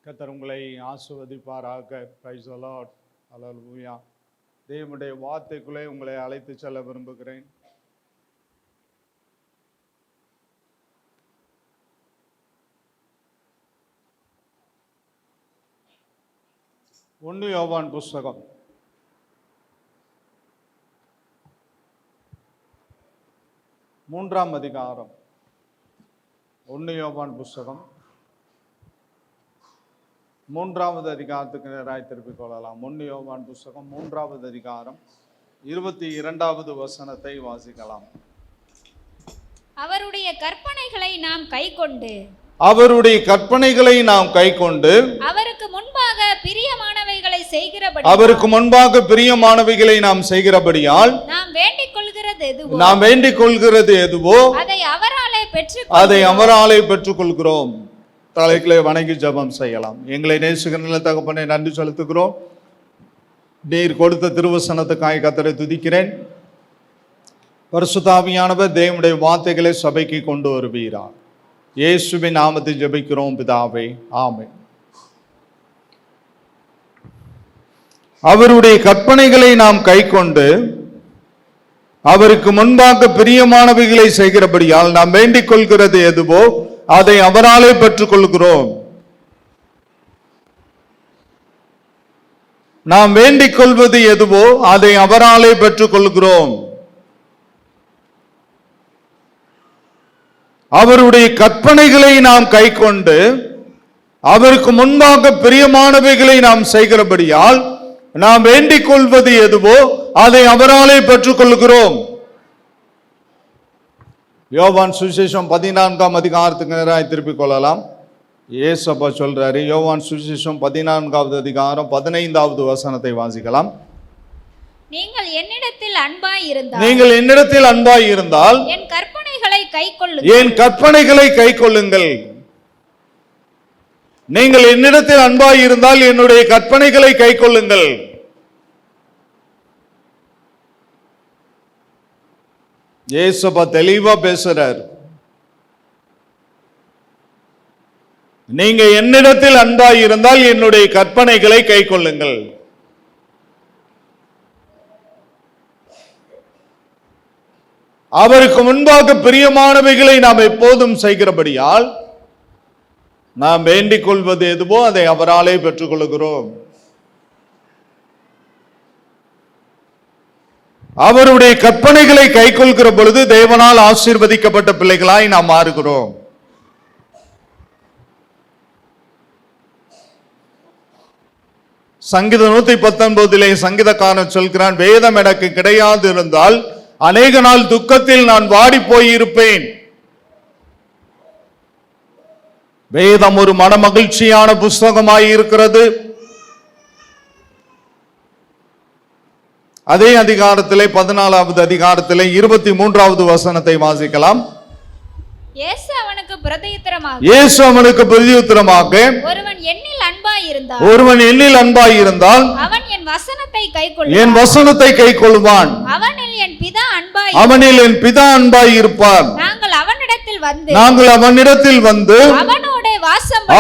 கர்த்தர் உங்களை ஆசீர்வதிப்பாராக. Praise the lord. ஹல்லேலூயா. தேவனுடைய வார்த்தைக்குள்ளே உங்களை அழைத்து செல்ல விரும்புகிறேன். ஒன்று யோவான் புஸ்தகம் 3ஆம் அதிகாரம். 1 யோவான் புஸ்தகம் 3வது அதிகாரத்துக்கு நேராய் திருப்பிக் கொள்ளலாம். 1 யோவான் புஸ்தகம் 3வது அதிகாரம் 22வது வசனத்தை வாசிக்கலாம். அவருடைய கற்பனைகளை நாம் கைக்கொண்டு அவருக்கு முன்பாக பிரியமானவைகளை நாம் செய்கிறபடியால் நாம் வேண்டிக் கொள்கிறது எதுவோ அதை அவராலே பெற்றுக்கொள்கிறோம். தலைகளை வணங்கி ஜெபம் செய்யலாம். எங்களை நேசிக்கிற தகப்பனை நன்றி செலுத்துகிறோம். நீர் கொடுத்த திருவசனத்துக்காய் கர்த்தரை துதிக்கிறேன். பரிசுத்த ஆவியானவர் தேவனுடைய வார்த்தைகளை சபைக்கு கொண்டு வருவீரார். இயேசுவின் நாமத்தில் ஜெபிக்கிறோம் பிதாவே, ஆமென். அவருடைய கற்பனைகளை நாம் கைக்கொண்டு அவருக்கு முன்பாக பிரியமானவைகளை செய்கிறபடியால் நாம் வேண்டிக் கொள்கிறது எதுவோ அதை அவராலே பெற்றுக்கொள்கிறோம். நாம் வேண்டிக் கொள்வது எதுவோ அதை அவராலே பெற்றுக்கொள்கிறோம். அவருடைய கற்பனைகளை நாம் கைக்கொண்டு அவருக்கு முன்பாக பிரியமானவைகளை நாம் செய்கிறபடியால் நாம் வேண்டிக் கொள்வது எதுவோ அதை அவராலே பெற்றுக்கொள்கிறோம். யோவான் சுவிசேஷம் 14ஆம் அதிகாரத்துக்கு நேராக திருப்பிக் கொள்ளலாம். ஏசப்பா சொல்றாரு. யோவான் சுவிசேஷம் 14வது அதிகாரம் 15வது வசனத்தை வாசிக்கலாம். நீங்கள் என்னிடத்தில் அன்பாய் இருந்தால் என் கற்பனைகளை கைக்கொள்ளுங்கள். நீங்கள் என்னிடத்தில் அன்பாய் இருந்தால் என்னுடைய கற்பனைகளை கைக்கொள்ளுங்கள். ஏசப்பா தெளிவா பேசுறார். நீங்க என்னிடத்தில் அன்பாய் இருந்தால் என்னுடைய கற்பனைகளை கைக்கொள்ளுங்கள். அவருக்கு முன்பாக பிரியமானவைகளை நாம் எப்போதும் செய்கிறபடியால் நாம் வேண்டிக் கொள்வது எதுவோ அதை அவராலே பெற்றுக்கொள்கிறோம். அவருடைய கற்பனைகளை கைக்கொள்கிற பொழுது தேவனால் ஆசீர்வதிக்கப்பட்ட பிள்ளைகளாய் நாம் மாறுகிறோம். சங்கீதம் 119 சங்கீதக்காரன் சொல்கிறான், வேதம் எனக்கு கிடையாது இருந்தால் அநேக நாள் துக்கத்தில் நான் வாடி போயிருப்பேன். வேதம் ஒரு மன மகிழ்ச்சியான புஸ்தகமாய் இருக்கிறது. அதே அதிகாரத்திலே 14வது அதிகாரத்திலே 23வது வசனத்தை வாசிக்கலாம். இயேசு அவனுக்கு பிரதியுத்தரமாக ஒருவன் என்னில் அன்பாய் இருந்தால் அவன் என் வசனத்தை கைக்கொள்வான். அவனில் என் பிதா அன்பாய் இருப்பார். நாங்கள் அவனிடத்தில் வந்து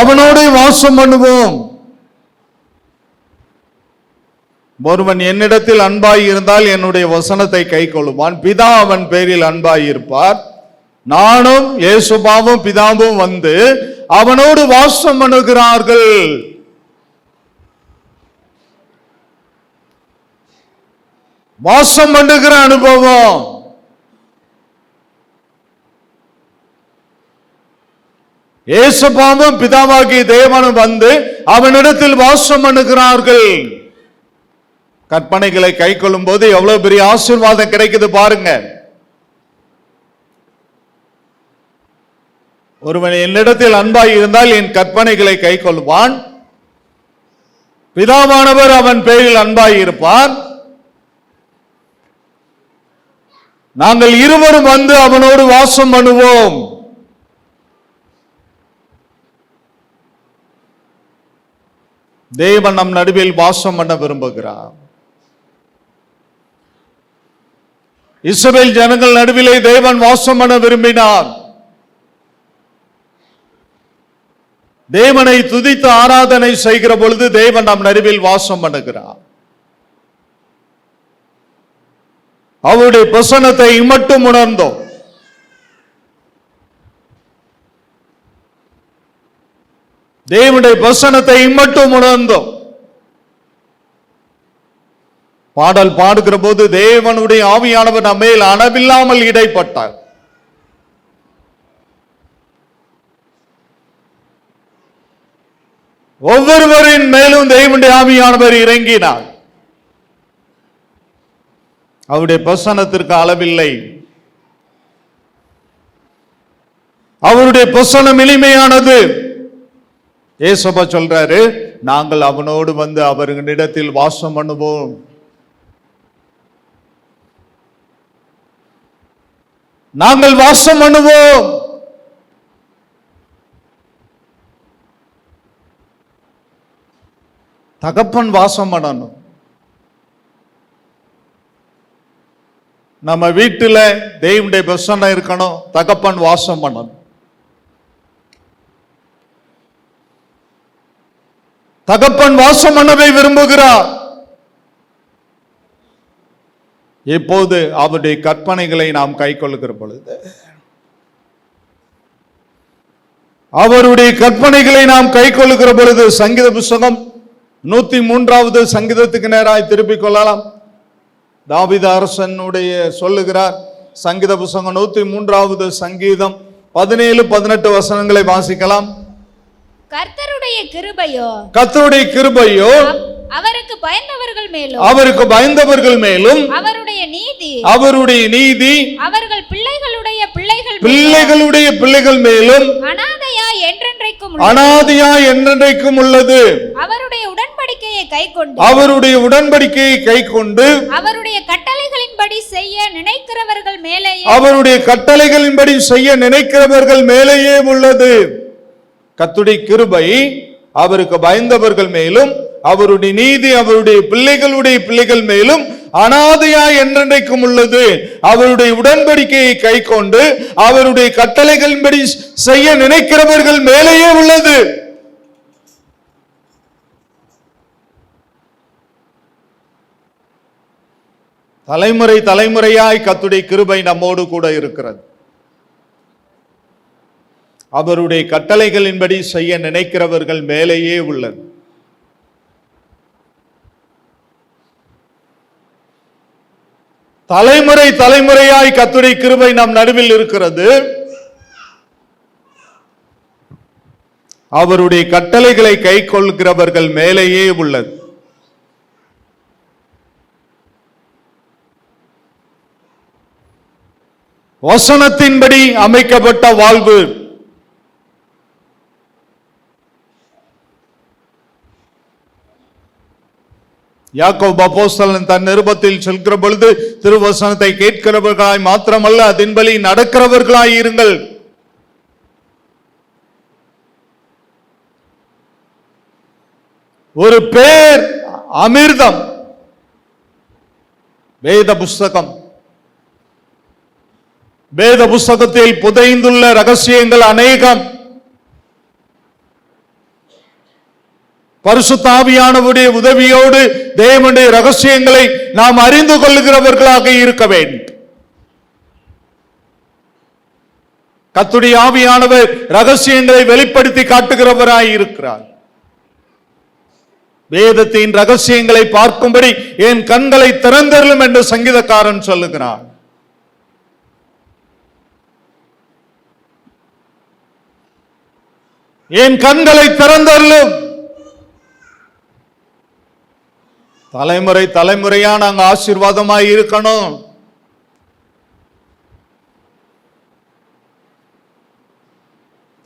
அவனோட வாசம் பண்ணுவோம். ஒருவன் என்னிடத்தில் அன்பாய் இருந்தால் என்னுடைய வசனத்தை கைக்கொள்வான். பிதா அவன் பேரில் அன்பாய் இருப்பார். நானும் இயேசுபாவும் பிதாவும் வந்து அவனோடு வாசம் பண்ணுகிறார்கள். வாசம் பண்ணுகிற அனுபவம். இயேசுபாவும் பிதாவாகிய தேவனும் வந்து அவனிடத்தில் வாசம் பண்ணுகிறார்கள். கற்பனைகளை கைக்கொள்ளும் போது எவ்வளவு பெரிய ஆசீர்வாதம் கிடைக்குது பாருங்க. ஒருவன் என்னிடத்தில் அன்பாய் இருந்தால் என் கற்பனைகளை கைக்கொள்வான். பிதாவானவர் அவன் பேரில் அன்பாய் இருப்பார். நாங்கள் இருவரும் வந்து அவனோடு வாசம் பண்ணுவோம். தேவன் நம் நடுவில் வாசம் பண்ண விரும்புகிறார். இஸ்ரவேல் ஜனங்கள் நடுவிலே தேவன் வாசம் பண்ண விரும்பினார். தேவனை துதித்து ஆராதனை செய்கிற பொழுது தேவன் நம் நடுவில் வாசம் பண்ணுகிறார். அவருடைய பிரசன்னத்தை மட்டும் உணர்ந்தோம். தேவனுடைய பிரசன்னத்தை மட்டும் உணர்ந்தோம். பாடல் பாடுகிற போது தேவனுடைய ஆவியானவர் நம்ம மேல் அளவில்லாமல் இடைப்பட்டார். ஒவ்வொருவரின் மேலும் தேவனுடைய ஆவியானவர் இறங்கினார். அவருடைய பிரசன்னத்திற்கு அளவில்லை. அவருடைய பிரசன்னம் இனிமையானது. ஏசப்பா சொல்றாரு, நாங்கள் அவனோடு வந்து அவர்களிடத்தில் வாசம் பண்ணுவோம். நாங்கள் வாசம் பண்ணுவோம். தகப்பன் வாசம் பண்ணணும். நம்ம வீட்டுல தேவனுடைய பிரசன்னம் இருக்கணும். தகப்பன் வாசம் பண்ணணும். தகப்பன் வாசம் பண்ணவே விரும்புகிறார். இப்போது அவருடைய கற்பனைகளை நாம் கைக்கொள்ளுகிற பொழுது, அவருடைய கற்பனைகளை நாம் கைக்கொள்ளுகிற பொழுது, சங்கீத புஸ்தகம் 103வது சங்கீதத்துக்கு நேராய் திருப்பிக் கொள்ளலாம். தாவீது அரசனுடைய சொல்லுகிறார். சங்கீத புஸ்தகம் 103வது சங்கீதம் 17-18 வசனங்களை வாசிக்கலாம். கர்த்தருடைய கிருபையோ அவருக்கு பயந்தவர்கள் மேலும் அவருடைய நீதி அவர்கள் பிள்ளைகளுடைய பிள்ளைகள் மேலும் அனாதையாய் என்றென்றைக்கும் உள்ளது. அவருடைய உடன்படிக்கையை கைக்கொண்டு அவருடைய கட்டளைகளின்படி செய்ய நினைக்கிறவர்கள் மேலேயே உள்ளது. கர்த்தருடைய கிருபை அவருக்கு பயந்தவர்கள் மேலும், அவருடைய நீதி அவருடைய பிள்ளைகள் மேலும் அனாதையாய் என்றென்றைக்கும் உள்ளது. அவருடைய உடன்படிக்கையை கைக்கொண்டு அவருடைய கட்டளைகளின்படி செய்ய நினைக்கிறவர்கள் மேலேயே உள்ளது. தலைமுறையாய் கர்த்தருடைய கிருபை நம்மோடு கூட இருக்கிறது. அவருடைய கட்டளைகளின்படி செய்ய நினைக்கிறவர்கள் மேலேயே உள்ளது. தலைமுறையாய் கர்த்தருடைய கிருபை நம் நடுவில் இருக்கிறது. அவருடைய கட்டளைகளை கைக்கொள்கிறவர்கள் மேலேயே உள்ளது. வசனத்தின்படி அமைக்கப்பட்ட வாழ்வு. யாக்கோபு அப்போஸ்தலன் தன் நிருபத்தில் சொல்கிற பொழுது, திருவசனத்தை கேட்கிறவர்களாய் மாத்திரமல்ல, அதன்படி நடக்கிறவர்களாய் இருங்கள். ஒரு பேர் அமிர்தம் வேத புஸ்தகம். வேத புஸ்தகத்தில் புதைந்துள்ள ரகசியங்கள் அநேகம். பரிசுத்த ஆவியானவருடைய உதவியோடு தேவனுடைய ரகசியங்களை நாம் அறிந்து கொள்ளுகிறவர்களாக இருக்க வேண்டும். கர்த்தருடைய ஆவியானவர் ரகசியங்களை வெளிப்படுத்தி காட்டுகிறவராய் இருக்கிறார். வேதத்தின் ரகசியங்களை பார்க்கும்படி என் கண்களை திறந்தருளும் என்று சங்கீதக்காரன் சொல்லுகிறார். என் கண்களை திறந்தருளும். தலைமுறையா நாங்க ஆசீர்வாதமாய் இருக்கணும்.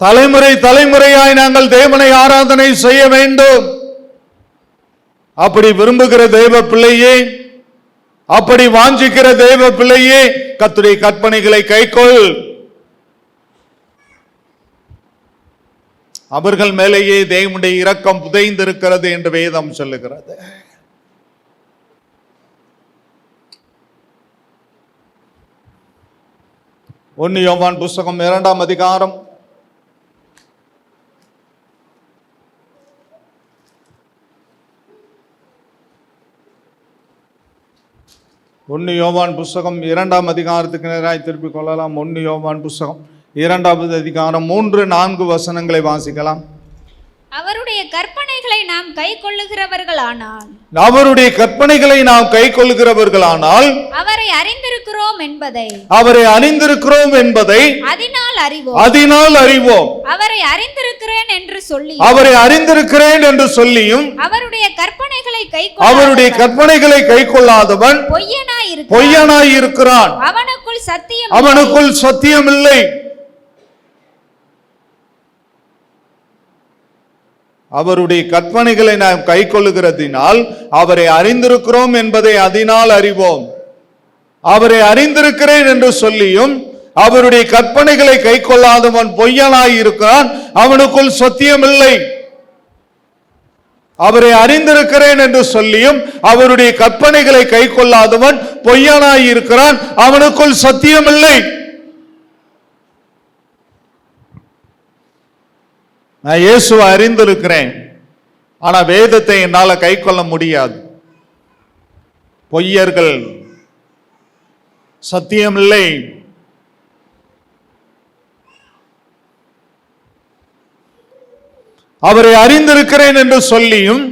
தலைமுறையாய் நாங்கள் தேவனை ஆராதனை செய்ய வேண்டும். அப்படி விரும்புகிற தேவ பிள்ளையே, அப்படி வாஞ்சிக்கிற தேவ பிள்ளையே, கர்த்தருடைய கற்பனைகளை கைக்கொள். அவர்கள் மேலேயே தேவனுடைய இரக்கம் புதைந்திருக்கிறது என்று வேதம் சொல்லுகிறது. 1 யோவான் புஸ்தகம் 2ஆம் அதிகாரம் 1 யோவான் புஸ்தகம் 2ஆம் அதிகாரத்துக்கு நேராய் திருப்பிக் கொள்ளலாம். 1 யோவான் புஸ்தகம் 2வது அதிகாரம் 3-4 வசனங்களை வாசிக்கலாம். அவருடைய கற்பனைகளை நாம் கை கொள்ளுகிறவர்களானால் அவருடைய கற்பனைகளை நாம் கை கொள்ளுகிறவர்களானால் அவரை அறிந்திருக்கிறோம் என்பதை அதனால் அறிவோம். அவரை அறிந்திருக்கிறேன் என்று சொல்லியும் அவருடைய கற்பனைகளை கை கொள்ளாதவன் பொய்யனாய் இருக்கிறான், அவனுக்குள் சத்தியம் இல்லை. அவருடைய கற்பனைகளை நாம் கை கொள்ளுகிறதினால் அவரை அறிந்திருக்கிறோம் என்பதை அதனால் அறிவோம். அவரை அறிந்திருக்கிறேன் என்று சொல்லியும் அவருடைய கற்பனைகளை கை கொள்ளாதவன் பொய்யனாய் இருக்கிறான், அவனுக்குள் சத்தியம் இல்லை. அவரை அறிந்திருக்கிறேன் என்று சொல்லியும் அவருடைய கற்பனைகளை கை கொள்ளாதவன் பொய்யனாய் இருக்கிறான், அவனுக்குள் சத்தியம் இல்லை. நான் இயேசுவை அறிந்திருக்கிறேன், ஆனா வேதத்தை என்னால கை கொள்ள முடியாது. பொய்யர்கள், சத்தியம் இல்லை. அவரை அறிந்திருக்கிறேன் என்று சொல்லியும்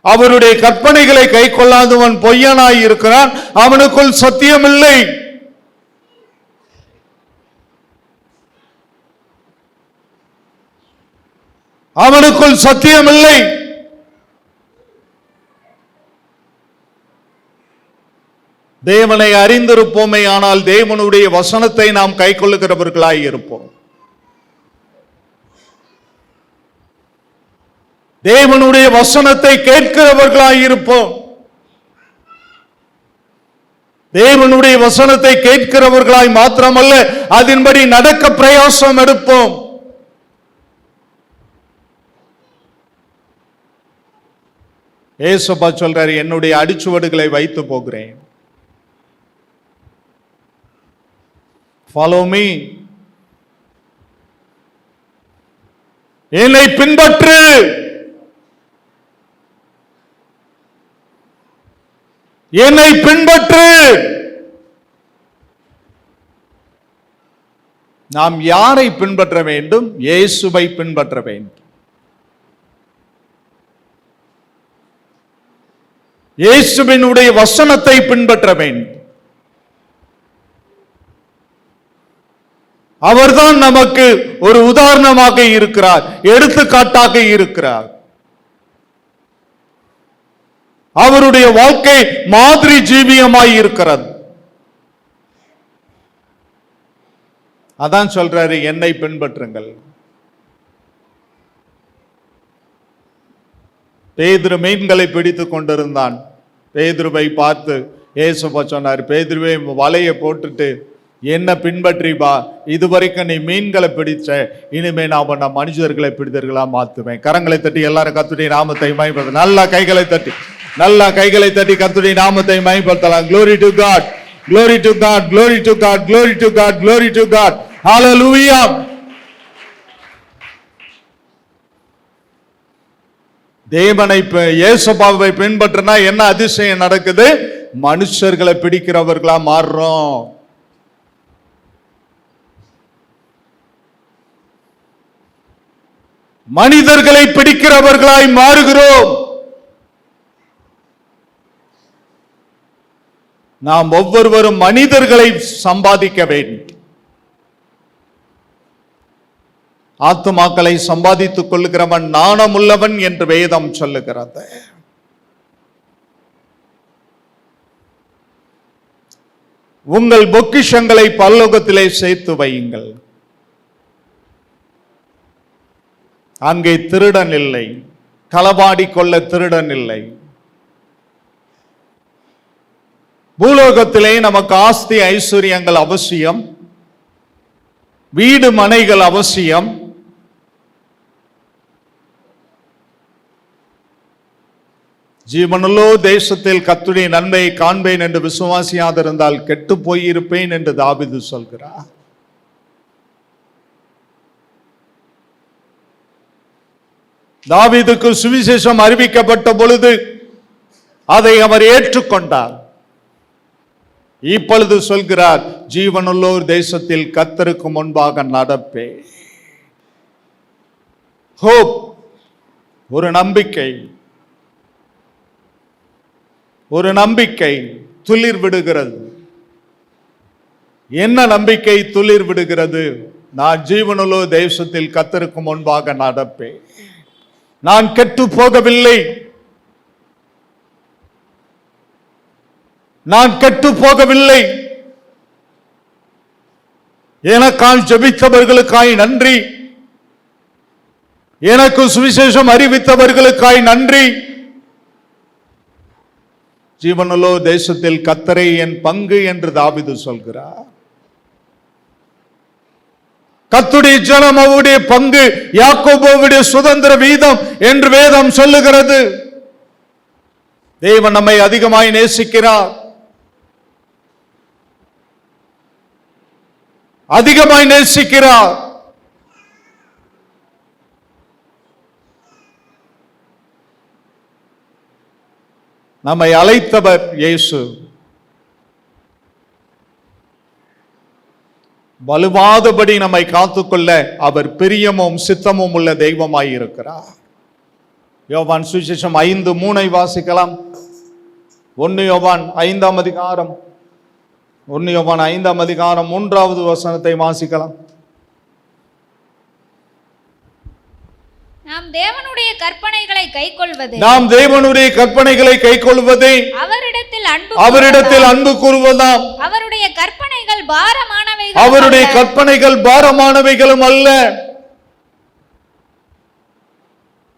அவருடைய கற்பனைகளை கை கொள்ளாதவன் பொய்யனாய் இருக்கிறான், அவனுக்குள் சத்தியம் இல்லை. அவனுக்குள் சத்தியம் இல்லை. தேவனை அறிந்திருப்போமே, ஆனால் தேவனுடைய வசனத்தை நாம் கை கொள்ளுகிறவர்களாய் இருப்போம். தேவனுடைய வசனத்தை கேட்கிறவர்களாய் இருப்போம். தேவனுடைய வசனத்தை கேட்கிறவர்களாய் மாத்திரமல்ல, அதன்படி நடக்க பிரயாசம் எடுப்போம். ஏசப்பா சொல்றாரு, என்னுடைய அடிச்சுவடுகளை வைத்து போகிறேன். ஃபாலோ மீ, என்னை பின்பற்று. என்னை பின்பற்று. நாம் யாரை பின்பற்ற வேண்டும்? இயேசுவை பின்பற்ற வேண்டும். இயேசுவினுடைய வசனத்தை பின்பற்ற வேண்டும். அவர்தான் நமக்கு ஒரு உதாரணமாக இருக்கிறார், எடுத்துக்காட்டாக இருக்கிறார். அவருடைய வாழ்க்கை மாதிரி ஜீவியமாய் இருக்கிறது. அதான் சொல்றாரு, என்னை பின்பற்றுங்கள். பேதுரு மீன்களை பிடித்துக் கொண்டிருந்தான். பேதுருவை பார்த்து இயேசுவா சொன்னார், பேதுருவை வலையை போட்டுட்டு என்ன பின்பற்றி வா. இதுவரைக்கும் நீ மீன்களை பிடிச்ச, இனிமே நான் மனுஷர்களை பிடித்தர்களா மாத்துவேன். கரங்களை தட்டி எல்லாரும் கர்த்தருடைய நாமத்தை மகிமைப்படுத்த, நல்லா கைகளை தட்டி கர்த்தருடைய நாமத்தை மகிமைப்படுத்தலாம். Glory to God, glory to God, glory to God, glory to God, glory to God. Hallelujah. தேவனை இயேசுபாவை பின்பற்றினா என்ன அதிசயம் நடக்குது? மனுஷர்களை பிடிக்கிறவர்களா மாறுறோம். மனிதர்களை பிடிக்கிறவர்களாய் மாறுகிறோம். நாம் ஒவ்வொருவரும் மனிதர்களை சம்பாதிக்க வேண்டும். ஆத்துமாக்களை சம்பாதித்துக் கொள்ளுகிறவன் நாணமுள்ளவன் என்று வேதம் சொல்லுகிறது. உங்கள் பொக்கிஷங்களை பரலோகத்திலே சேர்த்து வையுங்கள். அங்கே திருடன் இல்லை, களவாடி கொள்ள திருடன் இல்லை. பூலோகத்திலே நமக்கு ஆஸ்தி ஐஸ்வர்யங்கள் அவசியம், வீடு மனைகள் அவசியம். ஜீவனுள்ளோ தேசத்தில் கர்த்தருடைய நன்மையை காண்பேன் என்று விசுவாசியாதிருந்தால் கெட்டு போயிருப்பேன் என்று தாவீது சொல்கிறார். தாவீதுக்கு சுவிசேஷம் அறிவிக்கப்பட்ட பொழுது அதை அவர் ஏற்றுக்கொண்டார். இப்பொழுது சொல்கிறார், ஜீவனுள்ளோர் தேசத்தில் கர்த்தருக்கு முன்பாக நடப்பே. ஹோப், ஒரு நம்பிக்கை, ஒரு நம்பிக்கை துளிர் விடுகிறது. என்ன நம்பிக்கை துளிர் விடுகிறது? நான் ஜீவனுள்ளோ தேசத்தில் கர்த்தருக்கு முன்பாக நடப்பேன். நான் கெட்டு போகவில்லை, நான் கெட்டு போகவில்லை. எனக்கால் ஜெபித்தவர்களுக்காய் நன்றி, எனக்கு சுவிசேஷம் அறிவித்தவர்களுக்காய் நன்றி. ஜீவனுள்ளோ தேசத்தில் கர்த்தரே என் பங்கு என்று தாவீது சொல்கிறார். கர்த்தருடைய ஜனம் அவருடைய பங்கு, யாக்கோபுடைய சுதந்திர வீதம் என்று வேதம் சொல்லுகிறது. தேவன் நம்மை அதிகமாய் நேசிக்கிறார், அதிகமாய் நேசிக்கிறார். நம்மை அழைத்தவர் இயேசு. வலுவாதபடி நம்மை காத்துக்கொள்ள அவர் பிரியமும் சித்தமும் உள்ள தெய்வமாய் இருக்கிறார். யோவான் சுவிசேஷம் 5:3 வாசிக்கலாம். 1 யோவான் 5ஆம் அதிகாரம் 1 யோவான் 5ஆம் அதிகாரம் 3வது வசனத்தை வாசிக்கலாம். நாம் தேவனுடைய கற்பனைகளை கைக்கொள்வது, நாம் தேவனுடைய கற்பனைகளை கைக்கொள்வதே அவரிடத்தில் அன்பு கூறுவதாம். அவருடைய கற்பனைகள் பாரமானவைகள், அவருடைய கற்பனைகள் பாரமானவைகளும் அல்ல.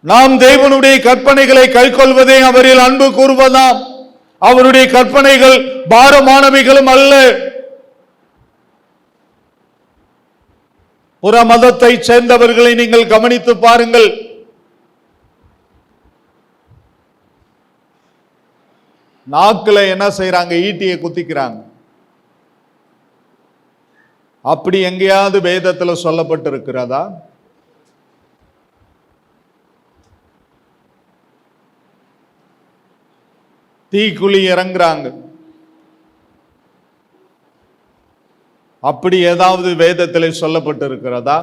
நாம் தேவனுடைய கற்பனைகளை கைக்கொள்வதே அவரில் அன்பு கூறுவதாம். அவருடைய கற்பனைகள் பாரமானவைகளும் அல்ல. புற மதத்தை சேர்ந்தவர்களை நீங்கள் கவனித்து பாருங்கள். நாக்குல என்ன செய்யறாங்க? ஈட்டியை குத்திக்கிறாங்க. அப்படி எங்கேயாவது வேதத்துல சொல்லப்பட்டிருக்கிறதா? தீக்குழி இறங்குறாங்க. அப்படி ஏதாவது வேதத்தில் சொல்லப்பட்டிருக்கிறதா?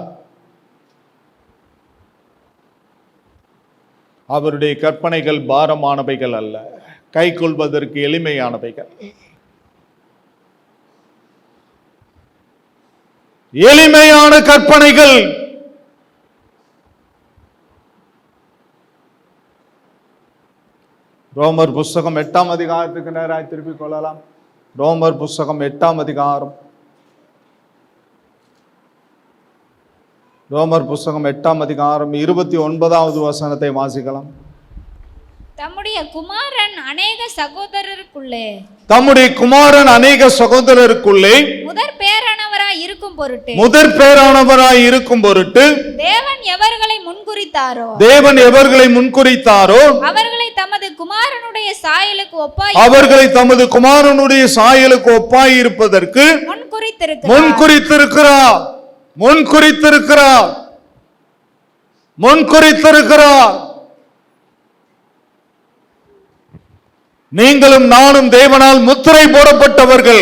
அவருடைய கற்பனைகள் பாரமானவைகள் அல்ல, கைக்கொள்வதற்கு எளிமையானவைகள். எளிமையான கற்பனைகள். ரோமர் புஸ்தகம் 8ஆம் அதிகாரத்துக்கு நேராய் திருப்பிக் கொள்ளலாம். ரோமர் புஸ்தகம் 8ஆம் அதிகாரம், ரோமர் புஸ்தகம் 8ஆம் அதிகாரம் 29வது வசனத்தை வாசிக்கலாம். தம்முடைய குமாரன் அநேக சகோதரருக்குள்ளே, தம்முடைய குமாரன் அநேக சகோதரருக்குள்ளே முதற் பேரானவராய் இருக்கும் பொருட்டு, முதற் பேரானவராய் இருக்கும் பொருட்டு தேவன் எவர்களை முன்குறித்தாரோ, தேவன் எவர்களை முன்குறித்தாரோ அவர்களை தமது குமாரனுடைய சாயலுக்கு ஒப்பாய், அவர்களை தமது குமாரனுடைய சாயலுக்கு ஒப்பாய் இருப்பதற்கு முன்குறித்திருக்கிறார். முன்குறித்திருக்கிறார், முன்குறித்திருக்கிறார். நீங்களும் நானும் தேவனால் முத்திரை போடப்பட்டவர்கள்.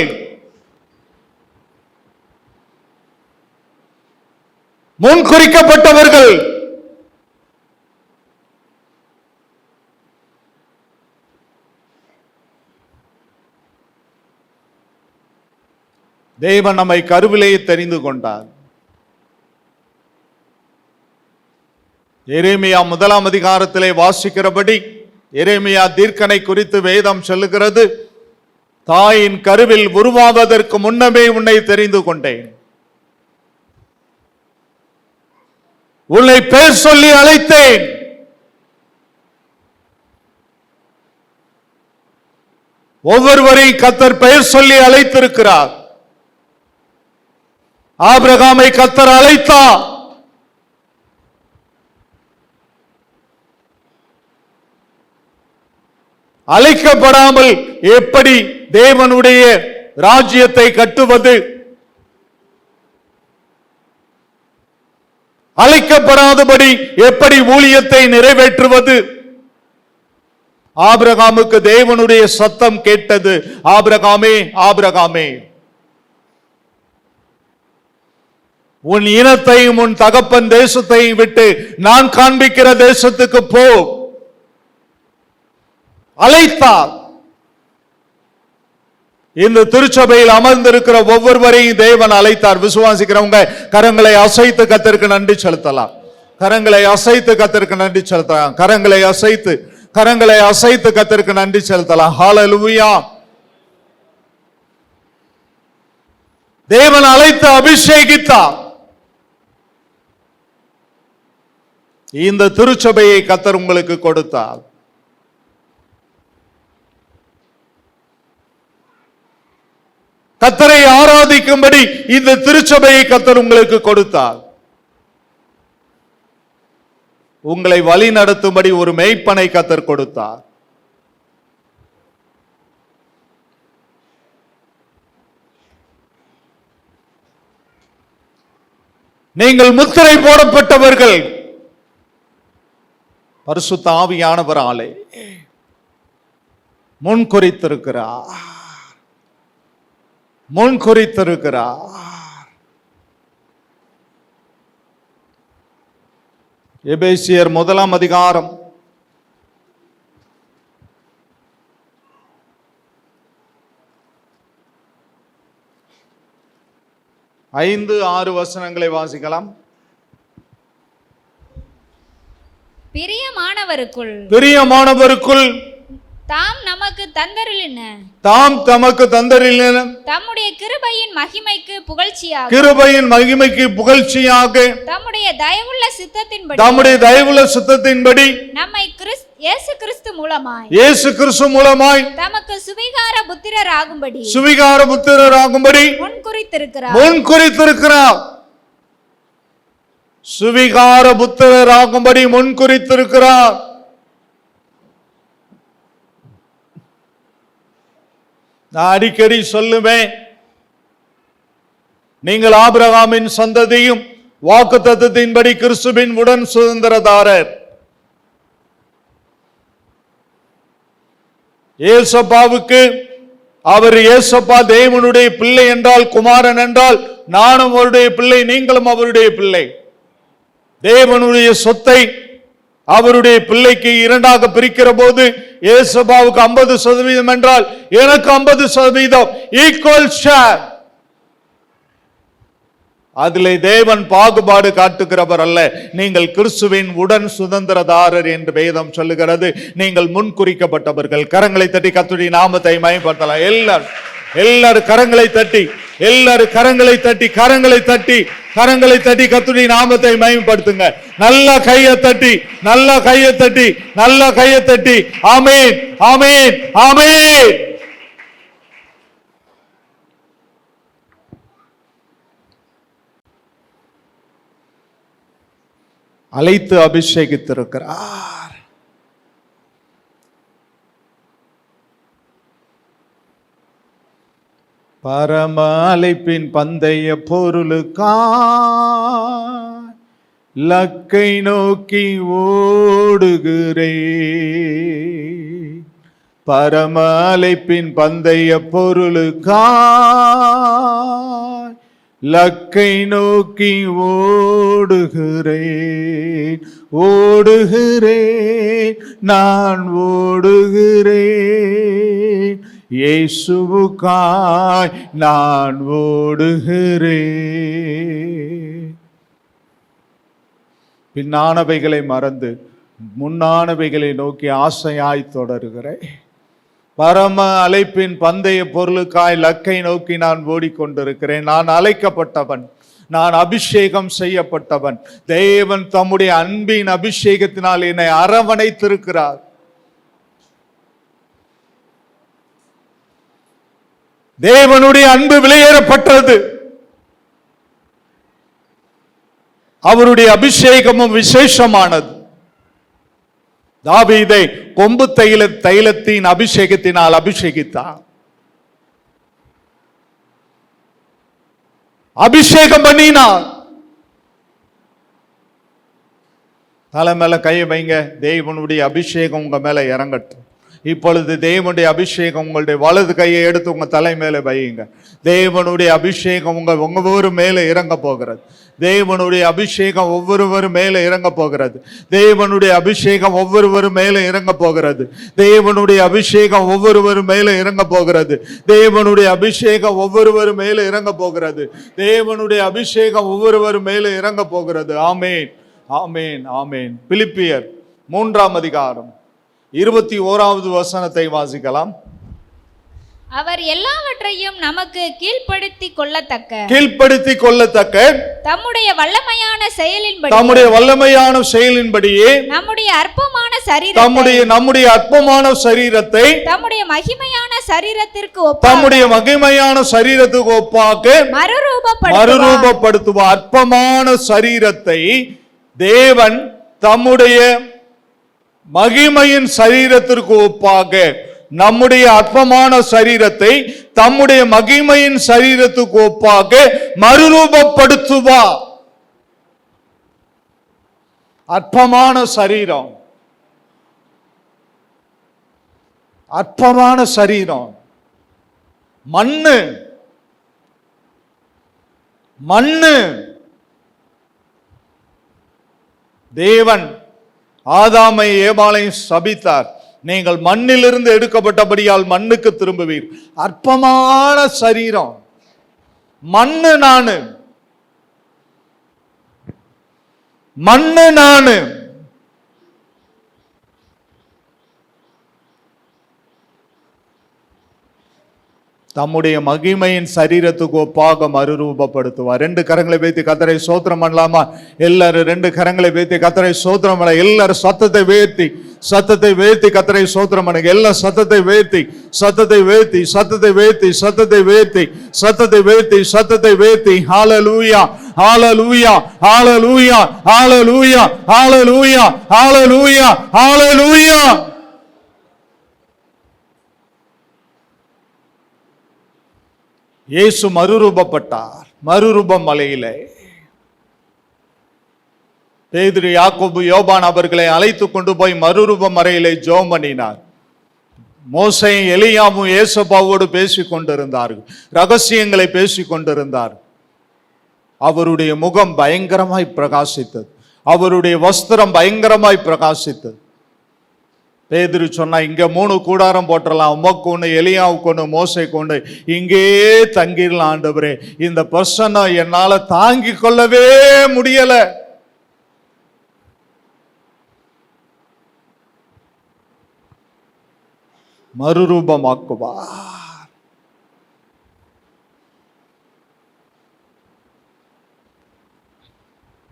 முன்குறிக்கப்பட்டவர்கள். தேவன் நம்மை கருவிலேயே தெரிந்து கொண்டார். எரேமியா 1ஆம் அதிகாரத்திலே வாசிக்கிறபடி, எரேமியா தீர்க்கனை குறித்து வேதம் சொல்லுகிறது, தாயின் கருவில் உருவாவதற்கு முன்னமே உன்னை தெரிந்து கொண்டேன், உன்னை பேர் சொல்லி அழைத்தேன். ஒவ்வொருவரையும் கர்த்தர் பெயர் சொல்லி அழைத்திருக்கிறார். ஆபிரகாமை கர்த்தர் அழைத்தார். அழைக்கப்படாமல் எப்படி தேவனுடைய ராஜ்யத்தை கட்டுவது? அழைக்கப்படாதபடி எப்படி ஊழியத்தை நிறைவேற்றுவது? ஆபிரகாமுக்கு தேவனுடைய சத்தம் கேட்டது, ஆபிரகாமே, ஆபிரகாமே, உன் இனத்தையும் உன் தகப்பன் தேசத்தையும் விட்டு நான் காண்பிக்கிற தேசத்துக்கு போ. அழைத்தார். இந்த திருச்சபையில் அமர்ந்திருக்கிற ஒவ்வொருவரையும் தேவன் அழைத்தார். விசுவாசிக்கிறவங்க கரங்களை அசைத்து கர்த்தருக்கு நன்றி செலுத்தலாம். கரங்களை அசைத்து கர்த்தருக்கு நன்றி செலுத்தலாம். கரங்களை அசைத்து கர்த்தருக்கு நன்றி செலுத்தலாம். ஹல்லேலூயா. தேவன் அழைத்து அபிஷேகித்தார். இந்த திருச்சபையை கர்த்தர் உங்களுக்கு கொடுத்தார். கர்த்தரை ஆராதிக்கும்படி இந்த திருச்சபையை கர்த்தர் உங்களுக்கு கொடுத்தார். உங்களை வழி நடத்தும்படி ஒரு மேய்ப்பனை கர்த்தர் கொடுத்தார். நீங்கள் முத்திரை போடப்பட்டவர்கள். பரிசுத்த ஆவியானவராலே முன்குறித்திருக்கிறார். எபேசியர் 1 அதிகாரம் 5-6 வசனங்களை வாசிக்கலாம். பிரியமானவருக்குள் தாம் நமக்கு தந்தருளின தம்முடைய கிருபையின் மகிமைக்கு புகழ்ச்சியாக தம்முடைய தயவுள்ள சித்தத்தின்படி நம்மை இயேசு கிறிஸ்து மூலமாய் தமக்கு சுவிகார புத்திரராகும்படி முன்குறித்திருக்கிறார். சுவிகார புத்திரராகும்படி முன்குறித்திருக்கிறார். நான் அடிக்கடி சொல்லுவேன், நீங்கள் ஆபிரகாமின் சந்ததியும் வாக்குத்தத்தத்தின்படி கிறிஸ்துவின் உடன் சுதந்திரதாரர். ஏசப்பாவுக்கு அவர் ஏசப்பா தேவனுடைய பிள்ளை என்றால், குமாரன் என்றால் நானும் அவருடைய பிள்ளை, நீங்களும் அவருடைய பிள்ளை. தேவனுடைய சொத்தை அவருடைய பிள்ளைக்கு இரண்டாக பிரிக்கிற போது ஏசப்பாவுக்கு 50% என்றால் எனக்கு 50% ஈக்குவல் ஷேர். அதிலே தேவன் பாகுபாடு காட்டுகிறவர் அல்ல. நீங்கள் கிறிஸ்துவின் உடன் சுதந்திரதாரர் என்று வேதம் சொல்லுகிறது. நீங்கள் முன்குறிக்கப்பட்டவர்கள். கரங்களை தட்டி கர்த்தருடைய நாமத்தை மகிமைப்படுத்தலாம். எல்லாரும் கரங்களை தட்டி கர்த்தருடைய நாமத்தை மகிமைப்படுத்துங்க. நல்ல கையை தட்டி ஆமென், ஆமென், ஆமென். அழைத்து அபிஷேகித்திருக்கிறார். பரம அழைப்பின் பந்தய பொருளுக்காய் லக்கை நோக்கி ஓடுகிறேன். பரம அழைப்பின் பந்தய பொருளுக்காய் லக்கை நோக்கி ஓடுகிறேன், நான் ஓடுகிறேன், இயேசுவுக்காய் நான் ஓடுகிறேன். பின்னானவைகளை மறந்து முன்னானவைகளை நோக்கி ஆசையாய் தொடருகிறேன். பரம அழைப்பின் பந்தய பொருளுக்காய் லக்கை நோக்கி நான் ஓடிக்கொண்டிருக்கிறேன். நான் அழைக்கப்பட்டவன், நான் அபிஷேகம் செய்யப்பட்டவன். தேவன் தம்முடைய அன்பின் அபிஷேகத்தினால் என்னை அரவணைத்திருக்கிறார். தேவனுடைய அன்பு விலையேறப்பட்டது. அவருடைய அபிஷேகமும் விசேஷமானது. தாவீதை கொம்பு தைலத்தின் அபிஷேகத்தினால் அபிஷேகித்தார். அபிஷேகம் பண்ணினார். தலை மேல கையை வைங்க. தேவனுடைய அபிஷேகம் உங்க மேல இறங்கட்டும். இப்பொழுது தேவனுடைய அபிஷேகம் உங்களுடைய வலது கையை எடுத்து உங்க தலை மேல வையுங்க. தேவனுடைய அபிஷேகம் உங்க ஒவ்வொரு மேல இறங்க போகிறது. தேவனுடைய அபிஷேகம் ஒவ்வொருவர் மேல இறங்க போகிறது. தேவனுடைய அபிஷேகம் ஒவ்வொருவர் மேல இறங்க போகிறது. தேவனுடைய அபிஷேகம் ஒவ்வொருவர் மேல இறங்க போகிறது. தேவனுடைய அபிஷேகம் ஒவ்வொருவர் மேல இறங்க போகிறது. தேவனுடைய அபிஷேகம் ஒவ்வொருவர் மேல இறங்க போகிறது. ஆமேன், ஆமேன், ஆமேன். பிலிப்பியர் 3ஆம் அதிகாரம் 21வது வசனத்தை வாசிக்கலாம். அவர் எல்லாவற்றையும் நமக்கு கீழ்ப்படுத்திக் கொள்ளத்தக்க தம்முடைய வல்லமையான செயலின்படியே நம்முடைய அற்பமான சரீரத்தை தம்முடைய மகிமையான சரீரத்திற்கு ஒப்பாக மறுரூபப்படுத்துவார். அற்பமான சரீரத்தை தேவன் தம்முடைய மகிமையின் சரீரத்திற்கு ஒப்பாக நம்முடைய அற்பமான சரீரத்தை தம்முடைய மகிமையின் சரீரத்துக்கு ஒப்பாக மறுரூபப்படுத்துவார். அற்பமான சரீரம், அற்பமான சரீரம், மண்ணு மண்ணு. தேவன் ஆதாமை ஏவாளையும் சபித்தார். நீங்கள் மண்ணிலிருந்து எடுக்கப்பட்டபடியால் மண்ணுக்கு திரும்புவீர். அற்பமான சரீரம், மண்ணு நானு, மண்ணு நானு. தம்முடைய மகிமையின் சரீரத்துக்கு ஒப்பாக மறுரூபப்படுத்துவார். 2 கரங்களை வைத்து கர்த்தரை ஸ்தோத்திரம் பண்ணலாமா? எல்லாரும் 2 கரங்களை வைத்து கர்த்தரை ஸ்தோத்திரம் பண்ண. எல்லாரும் சத்தத்தை வேர்த்தி கர்த்தரை ஸ்தோத்திரம் பண்ணுங்க. எல்லாம் சத்தத்தை வேர்த்தி ஹல்லேலூயா, ஹல்லேலூயா, ஹல்லேலூயா, ஹல்லேலூயா, ஹல்லேலூயா, ஹல்லேலூயா, ஹல்லேலூயா. இயேசு மறுரூபப்பட்டார். மறுரூபம் மலையிலே பேதுரு, யாக்கோபு, யோவான் அவர்களை அழைத்து கொண்டு போய் மறுரூப மலையிலே ஜெபம் பண்ணினார். மோசேயும் எலியாவும் ஏசப்பாவோடு பேசிக் கொண்டிருந்தார்கள். ரகசியங்களை பேசிக் கொண்டிருந்தார். அவருடைய முகம் பயங்கரமாய் பிரகாசித்தது. அவருடைய வஸ்திரம் பயங்கரமாய் பிரகாசித்தது. பேதுரு சொன்னா, இங்க 3 கூடாரம் போட்டுடலாம், உமக்கு ஒண்ணு, எலியாவுக்கு ஒண்ணு, மோசேக்கு ஒண்ணு, இங்கே தங்கிடலாம் ஆண்டவரே. இந்த பிரசன்னை என்னால தாங்கிக் கொள்ளவே முடியல. மறுரூபமாக்குவார்.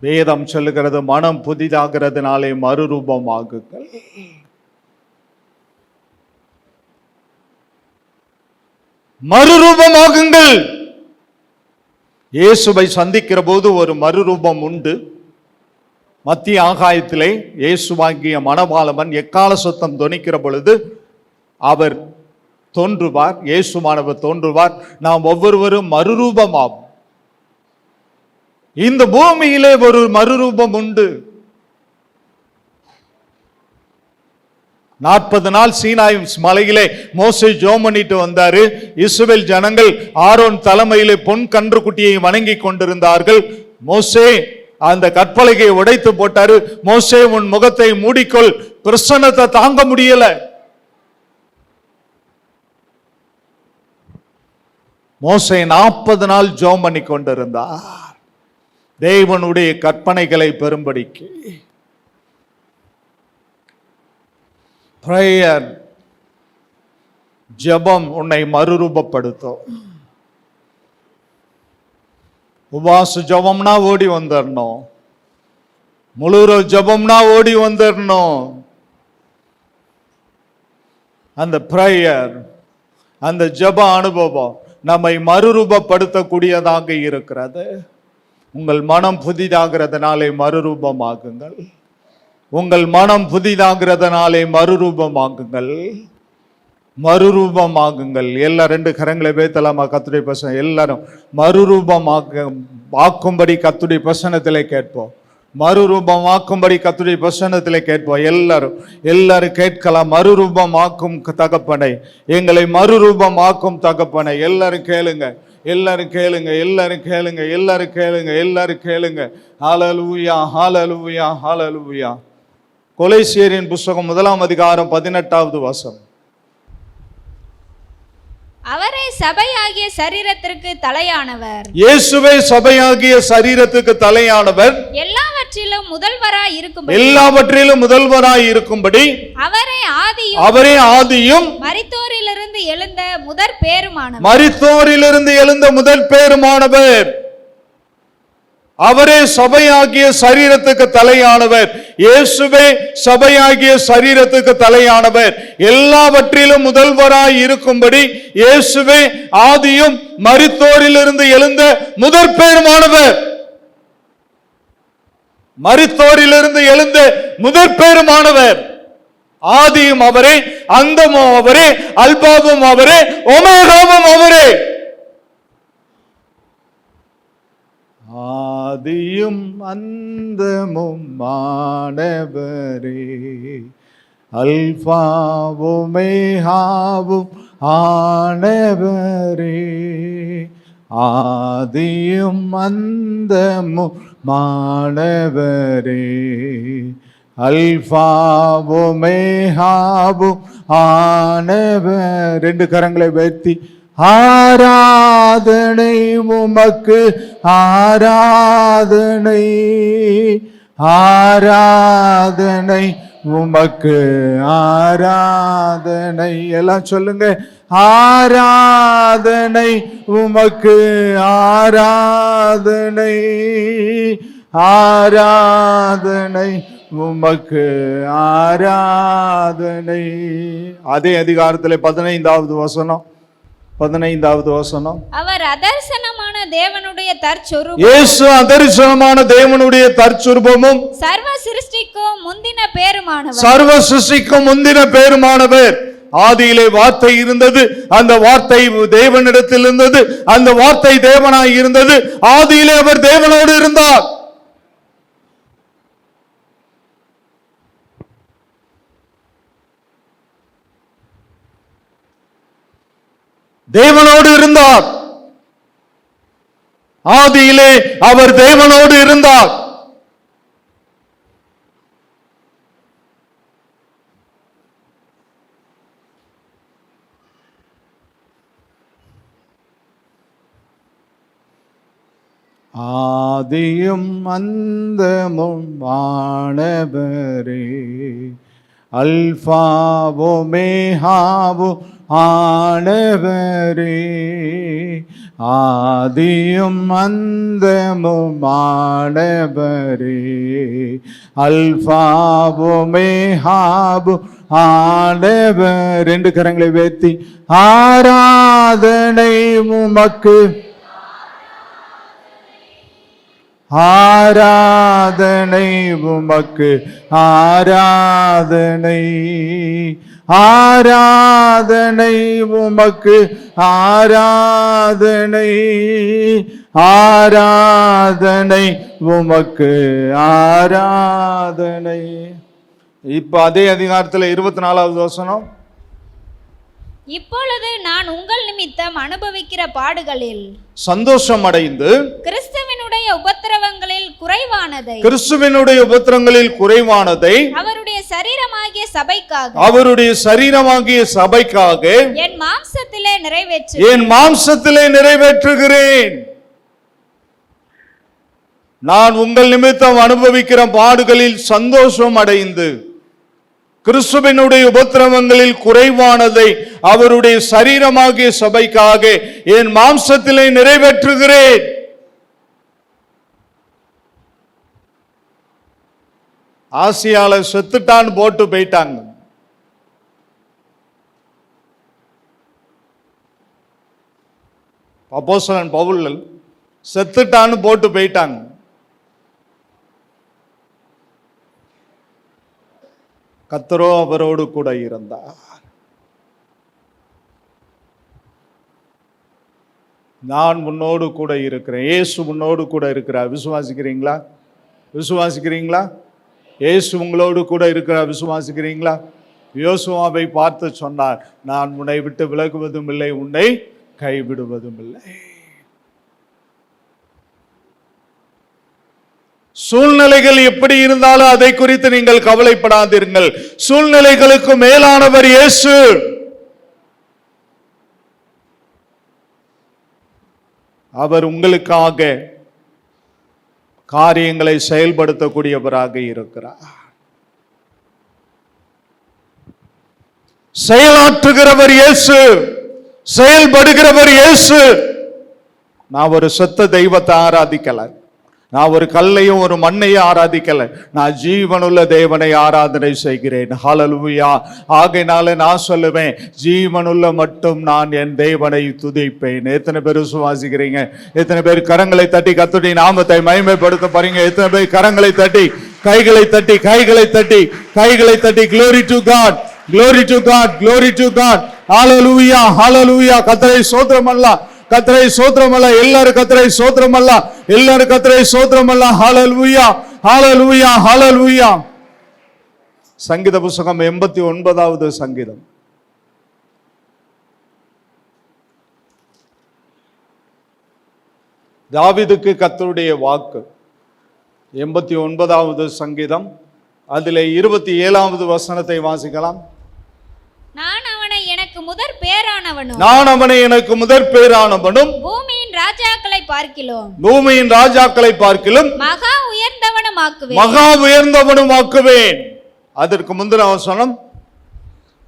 வேதம் சொல்லுகிறது, மனம் புதிதாகிறதுனாலே மறுரூபமாகுங்கள். மறுரூபமாகுங்கள். இயேசுவை சந்திக்கிற போது ஒரு மறுரூபம் உண்டு. மத்திய ஆகாயத்திலே இயேசுவாகிய மணவாளவன் எக்கால சத்தம் தொனிக்கிற பொழுது அவர் தோன்றுவார். இயேசுவானவர் தோன்றுவார். நாம் ஒவ்வொருவரும் மறுரூபமாகும். இந்த பூமியிலே ஒரு மறுரூபம் உண்டு. 40 நாள் சீனாய் மலையிலே மோசே ஜெபம் பண்ணிட்டு வந்தாரு. இஸ்ரவேல் ஜனங்கள் ஆரோன் தலைமையிலே பொன் கன்றுக்குட்டியை வணங்கி கொண்டிருந்தார்கள். மோசே அந்த கற்பலகையை உடைத்து போட்டாரு. மோசே, உன் முகத்தை மூடிக்கொள், பிரசன்னத்தை தாங்க முடியல. மோசே 40 நாள் ஜெபம் பண்ணி கொண்டிருந்தார் தேவனுடைய கற்பனைகளை பெறும்படிக்கு. பிரேயர், ஜெபம் உன்னை மறுரூபப்படுத்தும். உபாச ஜெபம்னா ஓடி வந்துடணும். முழு ஜெபம்னா ஓடி வந்துடணும். அந்த பிரேயர், அந்த ஜெப அனுபவம் நம்மை மறுரூபப்படுத்தக்கூடியதாக இருக்கிறது. உங்கள் மனம் புதிதாகிறதுனாலே மறுரூபமாகுங்கள். உங்கள் மனம் புதிதாகிறதுனாலே மறுரூபமாகுங்கள். மறுரூபமாகுங்கள். எல்லா 2 கரங்களை வைத்தலாமா? கர்த்தருடைய வசனம் எல்லாரும் மறுரூபமாக்கும்படி கர்த்தருடைய வசனத்திலே கேட்போம். மறுரூபமாக்கும்படி கர்த்தருடைய வசனத்திலே கேட்போம். எல்லாரும் கேட்கலாம். மறுரூபமாக்கும் தகப்பனை, எங்களை மறுரூபமாக்கும் தகப்பனை. எல்லாரும் கேளுங்க, எல்லாரும் கேளுங்க, எல்லாரும் கேளுங்க, எல்லாரும் கேளுங்க, எல்லாரும் கேளுங்க. ஹல்லேலூயா, ஹல்லேலூயா, ஹல்லேலூயா. கொலோசியரின் புஸ்தகம் 1 வசனம். அவரே சபையாகிய சரீரத்திற்கு தலையானவர். இயேசுவே சபையாகிய சரீரத்துக்கு தலையானவர். எல்லாவற்றிலும் முதல்வராய் இருக்கும்படி, எல்லாவற்றிலும் முதல்வராய் இருக்கும்படி அவரே ஆதியும் மரித்தோரிலிருந்து எழுந்த முதற் பேருமானவர். மரித்தோரிலிருந்து எழுந்த முதல் பேருமானவர். அவரே சபையாகிய சரீரத்துக்கு தலையானவர். இயேசுவே சபையாகிய சரீரத்துக்கு தலையானவர். எல்லாவற்றிலும் முதல்வராய் இருக்கும்படி இயேசுவே ஆதியும் மரித்தோரிலிருந்து எழுந்த முதற் பேருமானவர். மரித்தோரிலிருந்து எழுந்த முதற் பேருமானவர். ஆதியும் அவரே, அந்தமும் அவரே, அல்பாவும் அவரே, ஒமேகாவும் அவரே. ஆதியும் அந்தமும் ஆனவரே, அல்பாவும் ஒமேகாவும் ஆனவரே. ஆதியும் அந்தமும் ஆனவரே, அல்பாவும் ஒமேகாவும் ஆனவர். 2 கரங்களை உயர்த்தி ஆராதனை உமக்கு, ஆராதனை, ஆராதனை உமக்கு, ஆராதனை. எல்லாம் சொல்லுங்க. ஆராதனை உமக்கு, ஆராதனை, ஆராதனை உமக்கு, ஆராதனை. அதே அதிகாரத்தில் 15வது வசனம். அவர் அதர்சனமான தேவனுடைய தற்சொரூபம். இயேசு அதர்சனமான தேவனுடைய தற்சொரூபமும் சர்வ சிருஷ்டிக்கும் முந்தின பேருமானவர். சர்வ சிருஷ்டிக்கும் முந்தின பேருமானவர். ஆதியிலே வார்த்தை இருந்தது, அந்த வார்த்தை தேவனிடத்தில் இருந்தது, அந்த வார்த்தை தேவனாய் இருந்தது. ஆதியிலே அவர் தேவனோடு இருந்தார். தேவனோடு இருந்தார். ஆதியிலே அவர் தேவனோடு இருந்தார். ஆதியும் அந்தமும் ஆனவரே, அல்பாவும் ஒமேகாவும் ஆனவரே. ஆதியும் அந்தமும் ஆனவரே, அல்பாவும் ஒமேகாவும் ஆனவர். 2 கரங்களை உயர்த்தி ஆராதனை உமக்கு, ஆராதனை உமக்கு, ஆராதனை, ஆராதனை உமக்கு, ஆராதனை, ஆராதனை உமக்கு, ஆராதனை. இப்ப அதே அதிகாரத்தில் 24வது வசனம். இப்பொழுது நான் உங்கள் நிமித்தம் அனுபவிக்கிற பாடுகளில் சந்தோஷம் அடைந்து கிறிஸ்துவினுடைய உபத்திரவங்களில் குறைவானதை, கிறிஸ்துவினுடைய உபத்திரங்களில் குறைவானதை அவருடைய சரீரமாகிய சபைக்காக, அவருடைய சரீரமாகிய சபைக்காக என் மாம்சத்திலே நிறைவேற்றுகிறேன். நான் உங்கள் நிமித்தம் அனுபவிக்கிற பாடுகளில் சந்தோஷம் அடைந்து கிறிஸ்துவினுடைய உபத்திரவங்களில் குறைவானதை அவருடைய சரீரமாகிய சபைக்காக என் மாம்சத்திலே நிறைவேற்றுகிறேன். ஆசியால செத்துட்டான்னு போட்டு போயிட்டாங்க. அப்போஸ்தலன் பவுல் செத்துட்டான்னு போட்டு போயிட்டாங்க. கர்த்தரோ அவரோடு கூட இருந்தார். நான் உன்னோடு கூட இருக்கிறேன். இயேசு உன்னோடு கூட இருக்கிறார். விசுவாசிக்கிறீங்களா? விசுவாசிக்கிறீங்களா? இயேசு உங்களோடு கூட இருக்கிறார், விசுவாசிக்கிறீங்களா? யோசுவாவை பார்த்து சொன்னார், நான் உன்னை விட்டு விலகுவதும் இல்லை, உன்னை கைவிடுவதும் இல்லை. சூழ்நிலைகள் எப்படி இருந்தாலும் அதை குறித்து நீங்கள் கவலைப்படாதீர்கள். சூழ்நிலைகளுக்கு மேலானவர் இயேசு. அவர் உங்களுக்காக காரியங்களை செயல்படுத்தக்கூடியவராக இருக்கிறார். செயலாற்றுகிறவர் இயேசு, செயல்படுகிறவர் இயேசு. நான் ஒரு செத்த தெய்வத்தை ஆராதிக்கல, நான் ஒரு கல்லையும் ஒரு மண்ணையும் ஆராதிக்கல, நான் ஜீவனுள்ள தேவனை ஆராதனை செய்கிறேன். ஹல்லேலூயா. ஆகையினால நான் சொல்லுவேன், ஜீவனுள்ள மட்டும் நான் என் தேவனை துதிப்பேன். எத்தனை பேர் விசுவாசிக்கிறீங்க? எத்தனை பேர் கரங்களை தட்டி கர்த்தருடைய நாமத்தை மகிமைப்படுத்த போறீங்க? எத்தனை பேர் கரங்களை தட்டி கைகளை தட்டி கைகளை தட்டி கைகளை தட்டி glory to God, glory to God, glory to God. ஹல்லேலூயா, ஹல்லேலூயா. கர்த்தரை ஸ்தோத்திரம் அல்ல, கர்த்தரை ஸ்தோத்திரம் அல்ல, எல்லாரும் கர்த்தரை ஸ்தோத்திரம் அல்ல, எல்லாரும் கர்த்தரை ஸ்தோத்திரம் அல்ல. ஹல்லேலூயா, ஹல்லேலூயா, ஹல்லேலூயா. சங்கீத புத்தகம் 89வது சங்கீதம். தாவீதுக்கு கர்த்தருடைய வாக்கு. 89வது சங்கீதம், அதிலே 27வது வசனத்தை வாசிக்கலாம். நான் அவனை எனக்கு முதற் பேரானவனும், நான் அவனை எனக்கு முதற் பேரானவனும், பூமியின் ராஜாக்களை பார்க்கிலும், பூமியின் ராஜாக்களை பார்க்கிலும் மகா உயர்ந்தவனும் ஆக்குவேன், மகா உயர்ந்தவனும் ஆக்குவேன். அதற்கு முந்தின வசனம்,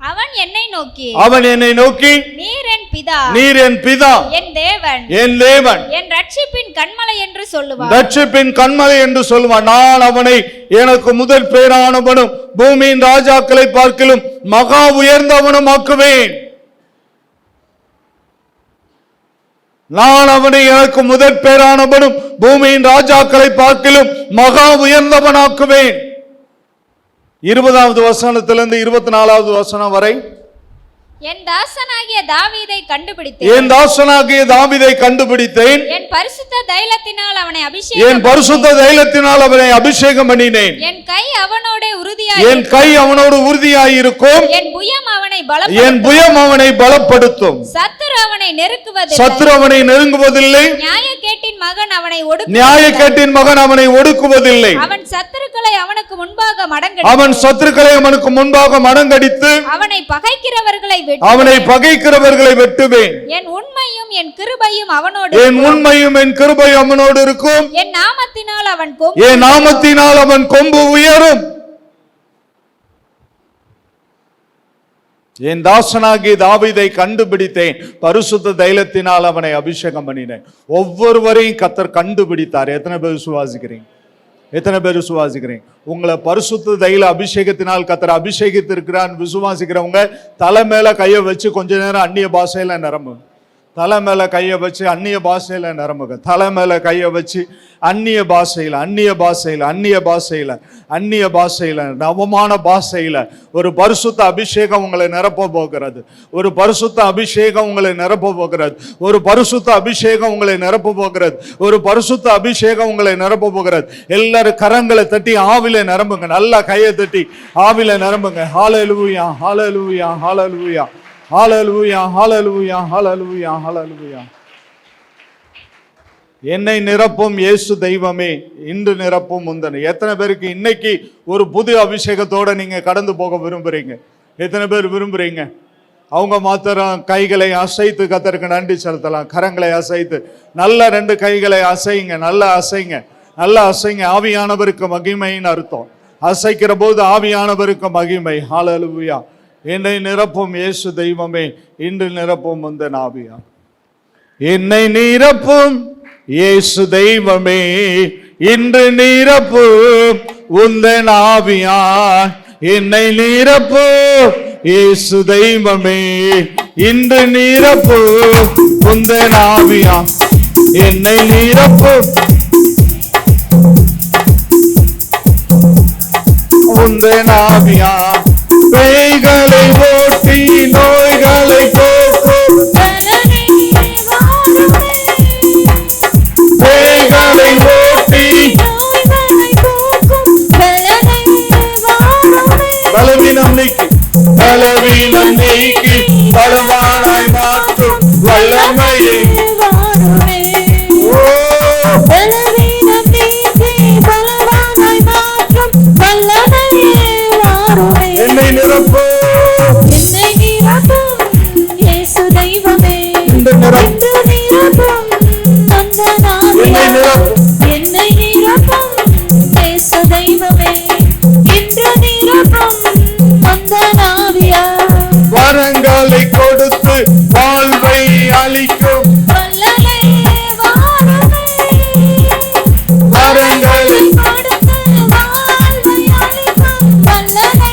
அவன் என்னை நோக்கி, அவன் என்னை நோக்கி, நீர் என் பிதா, நீர் என் பிதா, என் தேவன், என் தேவன், என் ரட்சிப்பின் கன்மலை என்று சொல்லுவான். ரட்சிப்பின் கன்மலை என்று சொல்லுவான். நான் அவனை எனக்கு முதல் பேரானவனும் பூமியின் ராஜாக்களை பார்க்கிலும் மகா உயர்ந்தவனும் ஆக்குவேன். நான் அவனை எனக்கு முதற் பேரானவனும் பூமியின் ராஜாக்களை பார்க்கிலும் மகா உயர்ந்தவனாக்குவேன். 20வது வசனத்திலிருந்து 24வது வசனம் வரை, என் தாசனாகிய தாவீதை கண்டுபிடித்தேன், என் தாசனாகிய தாவீதை கண்டுபிடித்தேன், என் பரிசுத்த தைலத்தினால் அவனை அபிஷேகம், என் பரிசுத்த தைலத்தினால் அவனை அபிஷேகம் பண்ணினேன். என் கை அவனோட உறுதியாய், என் கை அவனோடு உறுதியாயிருக்கும், என் புயம் அவனை என் பலப்படுத்தும், புயம் அவனை பலப்படுத்தும். சத்துரு அவனை நெருக்குவதில்லை, சத்துரு அவனை நெருங்குவதில்லை, நியாயக்கேட்டின் மகன் அவனை நியாயக்கேட்டின் மகன் அவனை ஒடுக்குவதில்லை. அவன் சத்துருக்களை அவனுக்கு முன்பாக மடங்கடித்து, அவன் சத்துருக்களை அவனுக்கு முன்பாக மடங்கடித்து, அவனை பகைக்கிறவர்களை அவனை பகைக்கிறவர்களை வெட்டுவேன். என் உண்மையும் என் கிருபையும் அவனோடு, என் உண்மையும் என் கிருபையும் அவனோடு இருக்கும். என் நாமத்தினால் அவன் கொம்பு, என் நாமத்தினால் அவன் கொம்பு உயரும். என் தாசனாகிய தாவீதை கண்டுபிடித்தேன், பரிசுத்த தைலத்தினால் அவனை அபிஷேகம் பண்ணினேன். ஒவ்வொருவரையும் கர்த்தர் கண்டுபிடித்தார். எத்தனை பேர் விசுவாசிக்கிறீங்க? எத்தனை பேர் விசுவாசிக்கிறீங்க? உங்களை பரிசுத்த தைல அபிஷேகத்தினால் கர்த்தர் அபிஷேகித்திருக்கிறான் விசுவாசிக்கிறவங்க தலை மேல கையை வச்சு கொஞ்ச நேரம் அந்நிய பாஷையில நிரம்புங்க. தலை மேல கையை வச்சு அந்நிய பாஷையில நிரம்புங்க. தலை மேல கையை வச்சு அந்நிய பாஷையில அந்நிய பாஷையில அந்நிய பாஷையில அந்நிய பாஷையில நவமான பாஷையில ஒரு பரிசுத்த அபிஷேகம் உங்களை நிரப்ப போகிறது. ஒரு பரிசுத்த அபிஷேகம் உங்களை நிரப்ப போகிறது. ஒரு பரிசுத்த அபிஷேகம் உங்களை நிரப்ப போகிறது. ஒரு பரிசுத்த அபிஷேகம் உங்களை நிரப்ப போகிறது. எல்லாரும் கரங்களை தட்டி ஆவில நிரம்புங்க. நல்லா கையை தட்டி ஆவில நிரம்புங்க. ஹல்லேலூயா, ஹல்லேலூயா, ஹல்லேலூயா, ஹல்லேலூயா, ஹல்லேலூயா, ஹல்லேலூயா, ஹல்லேலூயா. என்னை நிரப்பும் இயேசு தெய்வமே, இன்று நிரப்பும் முந்தனை. எத்தனை பேருக்கு இன்னைக்கு ஒரு புது அபிஷேகத்தோட நீங்க கடந்து போக விரும்புறீங்க? எத்தனை பேர் விரும்புறீங்க? அவங்க மாத்திரம் கைகளை அசைத்து கர்த்தருக்கு நன்றி செலுத்தலாம். கரங்களை அசைத்து நல்ல 2 கைகளை அசைங்க. நல்லா அசைங்க, நல்லா அசைங்க. ஆவியானவருக்கு மகிமைன்னு அர்த்தம். அசைக்கிற போது ஆவியானவருக்கு மகிமை. ஹல்லேலூயா. என்னை நிரப்பும் இயேசு தெய்வமே, இன்று நிரப்பும் முந்தன் ஆவியா. என்னை நிரப்பும் இயேசு தெய்வமே, இன்று நிரப்பும் உந்தன் ஆவியா. என்னை நிரப்பும் இயேசு தெய்வமே, இன்று நிரப்பும் உந்தன் ஆவியா. என்னை நிரப்பும் உந்தன் ஆவியா. பேய்களை ஓட்டி நோய்களை போக்கும், பேய்களை ஓட்டி அளிக்கும் வல்லலே வாருமே, வரங்களை கொடுத்து வாழ்வை அளிக்கும் வல்லலே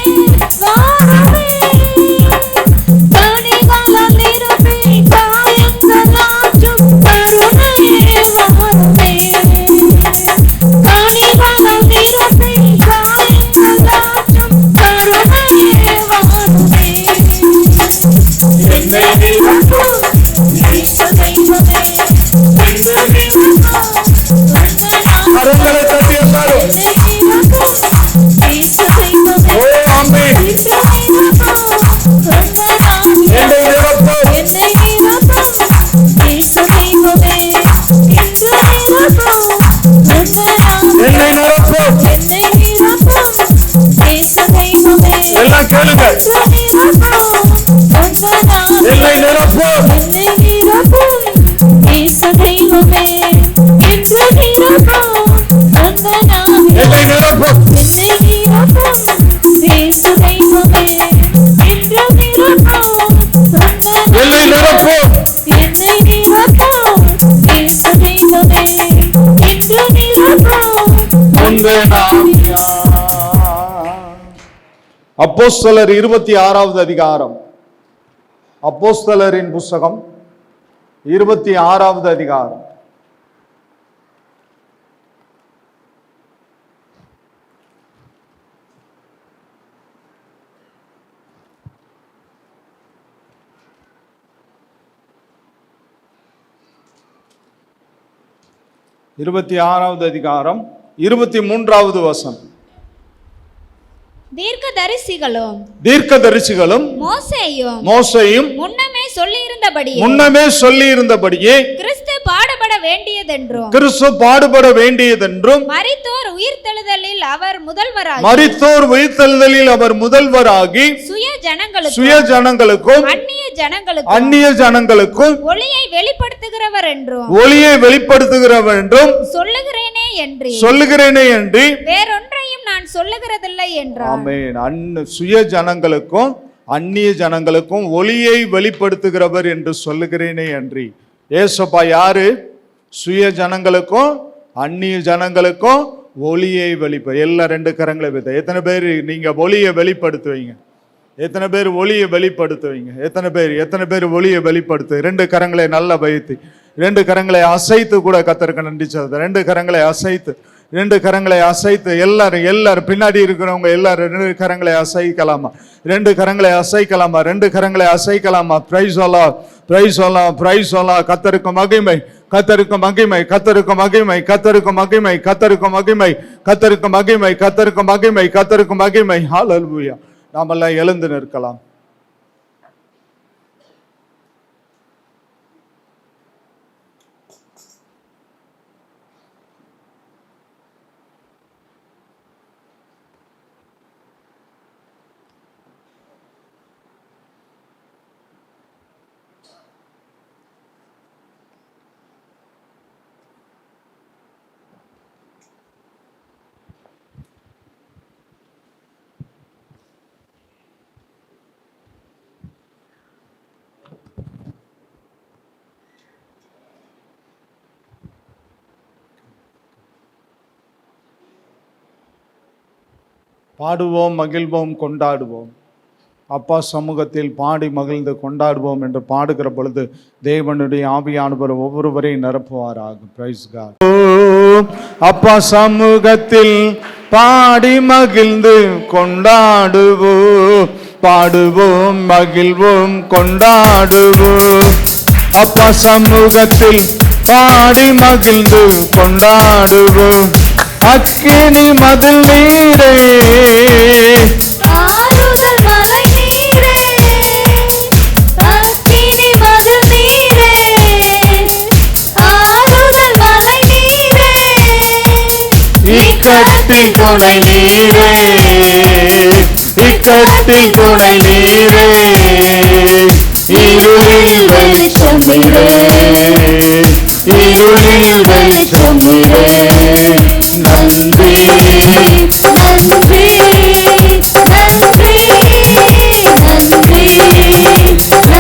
வாருமே, கனிகளால் நிரப்பி காயங்களாற்றும் கருணையே வாருமே, கனிகளால் நிரப்பி காயங்களாற்றும் கருணையே வாருமே. என்னை நிரப்பும் கரங்களை தட்டி எல்லாரும் ஓ ஆமென். என்னை நிரப்பும் என்னை நிரப்பும் எல்லாம் கேளுங்க. என்னை நிரப்பும் என்னை நிரப்பும் என்னை நிரப்பும் முன்பே நாம் அப்போஸ்தலர் 26வது அதிகாரம். அப்போஸ்தலரின் புஸ்தகம் 26வது அதிகாரம். இருபத்தி 23வது வசனம். தீர்க்கதரிசிகளும் மோசேயும் முன்னமே சொல்லி இருந்தபடியே கிறிஸ்து பாடுபட வேண்டியதென்றும் மரித்தோர் உயிர்த்தெழுதலில் அவர் முதல்வராகி சுய ஜனங்களுக்கும் அந்நிய ஜனங்களுக்கும் ஒளியை வெளிப்படுத்துகிறவர் என்றும் சொல்லுகிறேனே என்று வேறொன்றையும் நான் சொல்லுகிறதில்லை என்றார். ஆமென். சுய ஜனங்களுக்கும் அந்நிய ஜனங்களுக்கும் ஒளியை வெளிப்படுத்துகிறவர் என்று சொல்லுகிறேனே அன்றி. ஏசப்பா யாரு? சுய ஜனங்களுக்கும் அந்நிய ஜனங்களுக்கும் ஒளியை எல்லாம் ரெண்டு கரங்களை வைத்த. எத்தனை பேர் நீங்க ஒளியை வெளிப்படுத்துவீங்க? எத்தனை பேர் ஒளியை வெளிப்படுத்துவீங்க? எத்தனை பேர் ஒளியை வெளிப்படுத்து? ரெண்டு கரங்களை நல்லா வைத்து, ரெண்டு கரங்களை அசைத்து கூட கர்த்தருக்கு நன்றி சொல்லுது. ரெண்டு கரங்களை அசைத்து எல்லாரும் பின்னாடி இருக்கிறவங்க எல்லாரும் ரெண்டு கரங்களை அசைக்கலாமா? ரெண்டு கரங்களை அசைக்கலாமா? பிரைஸ் அல்லாஹ், பிரைஸ் அல்லாஹ், பிரைஸ் அல்லாஹ். கர்த்தருக்கு மகிமை, கர்த்தருக்கு மகிமை, கர்த்தருக்கு மகிமை, கர்த்தருக்கு மகிமை, கர்த்தருக்கு மகிமை, கர்த்தருக்கு மகிமை, கர்த்தருக்கு மகிமை, கர்த்தருக்கு மகிமை. ஹல்லேலூயா. நாமெல்லாம் எழுந்து நிற்கலாம். பாடுவோம், மகிழ்வோம், கொண்டாடுவோம். அப்பா சமூகத்தில் பாடி மகிழ்ந்து கொண்டாடுவோம் என்று பாடுகிற பொழுது தேவனுடைய ஆவியானவர் ஒவ்வொருவரையும் நிரப்புவாராக. Price God. அப்பா சமூகத்தில் பாடி மகிழ்ந்து கொண்டாடுவோம், பாடுவோம், மகிழ்வோம், கொண்டாடுவோம். அப்பா சமூகத்தில் பாடி மகிழ்ந்து கொண்டாடுவோம். அக்கினி மதில் நீரே, ஆறுதல் மலை நீரே, அக்கினி மதில் நீரே, ஆறுதல் மலை நீரே, இக்கட்டில் துணை நீரே, இக்கட்டில் துணை நீரே, இருளில் வெளிச்சம் நீரே, இருளில் வெளிச்சம் நீரே. நன்றி, நன்றி, நன்றி, நன்றி,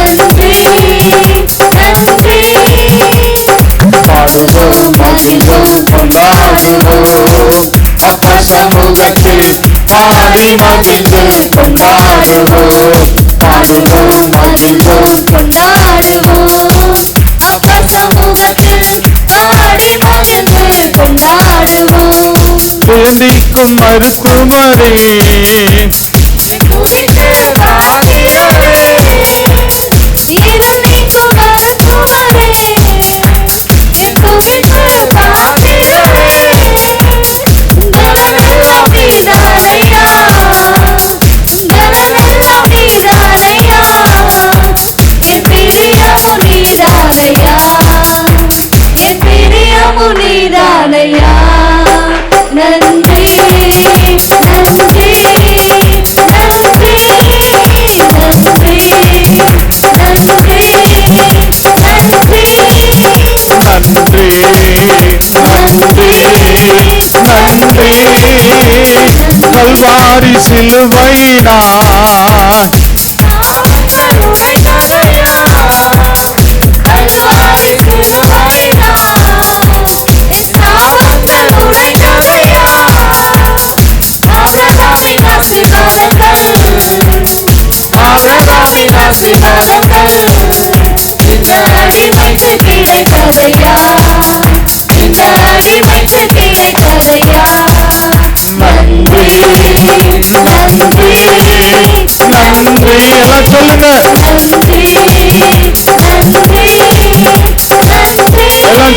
நன்றி, நன்றி. மகிழ்ந்து கொண்டாடுவோம், பாடுவோம் மகிழ்வோம் கொண்டாடுவோம். அப்பா சமூகத்தில் பாடி மகிழ்ந்து கொண்டாடுவோம். வேண்டிக்கும் மருத்துவரே குறித்து காத்திரவே, இருள் நீக்கும் மருத்துவரே, என் குறித்து காத்திரவே. கனவெல்லாம் நீதானையா, கனவெல்லாம் நீதானையா, என் பிரியமும் நீதானையா, என் பிரியமும் நீதானையா. நன்றி நன்றி நன்றி நன்றி நன்றி நன்றி நன்றி கல்வாரி சிலுவையினார் இந்த அடிமைக்கு கிடைத்ததையா, இந்த அடிமைக்கு கிடைத்ததையா. நன்றி நன்றி நன்றி எல்லாம் சொல்லுங்க, நன்றி நன்றி நன்றி எல்லாம் சொல்லுங்க. நன்றி நன்றி நன்றி நன்றி நன்றி நன்றி எல்லாம் சொல்லுங்க.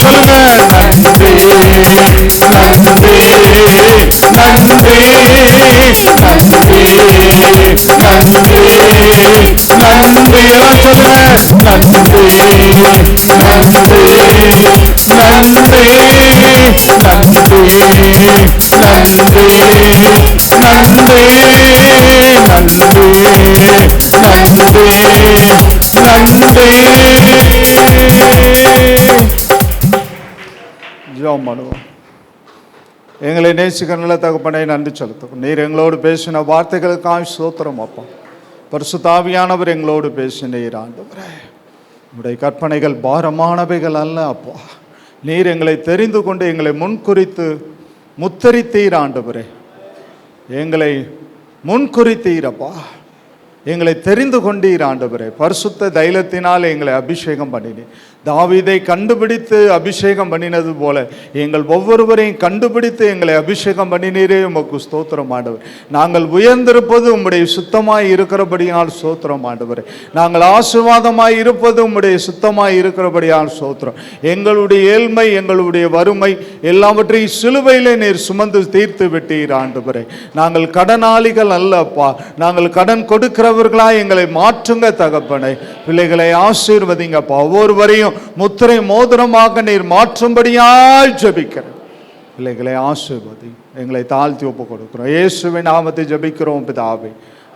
நன்றி நன்றி நன்றி ஜெபம் பண்ணுவோம். எங்களை நேசிக்கிற நல்ல தகப்பனை நன்றி செலுத்தும். நீர் எங்களோடு பேசின வார்த்தைகளுக்காக ஸ்தோத்திரம் அப்பா. பரிசுத்த ஆவியானவர் எங்களோடு பேசினீர் ஆண்டவரே. உம்முடைய கற்பனைகள் பாரமானவைகள் அல்ல அப்பா. நீர் எங்களை தெரிந்து கொண்டு எங்களை முன்குறித்து முத்தரித்தீர் ஆண்டவரே. எங்களை முன்குறித்தீரப்பா, எங்களை தெரிந்து கொண்டீர் ஆண்டவரே. பரிசுத்த தைலத்தினால் எங்களை அபிஷேகம் பண்ணினீர். தாவீதை கண்டுபிடித்து அபிஷேகம் பண்ணினது போல எங்கள் ஒவ்வொருவரையும் கண்டுபிடித்து எங்களை அபிஷேகம் பண்ணினீரே. உமக்கு ஸ்தோத்திரம் ஆண்டவர். நாங்கள் உயர்ந்திருப்பது உம்முடைய சுத்தமாய் இருக்கிறபடியால் ஸ்தோத்திரம் ஆண்டவரே. நாங்கள் ஆசீர்வாதமாய் இருப்பது உம்முடைய சுத்தமாய் இருக்கிறபடியால் ஸ்தோத்திரம். எங்களுடைய ஏழ்மை, எங்களுடைய வறுமை எல்லாவற்றையும் சிலுவையிலே நீர் சுமந்து தீர்த்து விட்டீர் ஆண்டவரே. நாங்கள் கடனாளிகள் அல்லப்பா, நாங்கள் கடன் கொடுக்கிறவர்களாய் எங்களை மாற்றுங்க தகப்பனை. பிள்ளைகளை ஆசீர்வதிங்கப்பா. ஒவ்வொருவரையும் முத்திரை மோதிரமாக நீர் மாற்றும்படியாய் ஜெபிக்கிறேன். பிள்ளைகளை ஆசீர்வதி. எங்களை தாழ்த்தி ஒப்பு கொடுக்கிறோம். இயேசுவின் நாமத்தை ஜெபிக்கிறோம் பிதாவே,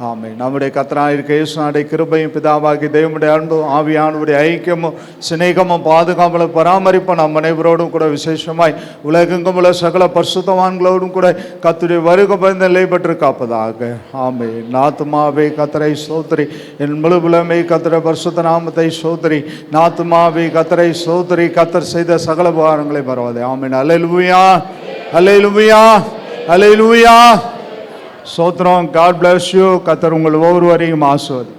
ஆமென். நம்முடைய கர்த்தராகிய இயேசுவுடைய கிருபையும் பிதாவாகிய தேவனுடைய அன்பும் ஆவியானவருடைய ஐக்கியமும் சிநேகமும் பாதுகாவலும் பராமரிப்பும் நம் அனைவரோடும் கூட விசேஷமாய் உலகெங்கும் உள்ள சகல பரிசுத்தவான்களோடும் கூட கர்த்தருடைய வருகை பரிந்து நிலைபெற்று காப்பதாக, ஆமென். ஆத்துமாவே கர்த்தரை ஸ்தோத்திரி, என் முழு புலமே கர்த்தருடைய பரிசுத்த நாமத்தை ஸ்தோத்திரி. ஆத்துமாவே கர்த்தரை ஸ்தோத்திரி, கர்த்தர் செய்த சகல உபகாரங்களை மறவாதே, ஆமென். அல்லேலூயா அல்லேலூயா அல்லேலூயா. ஸ்தோத்திரம். God bless you. கர்த்தர் உங்கள் ஒவ்வொருவரையும் ஆசீர்வதி.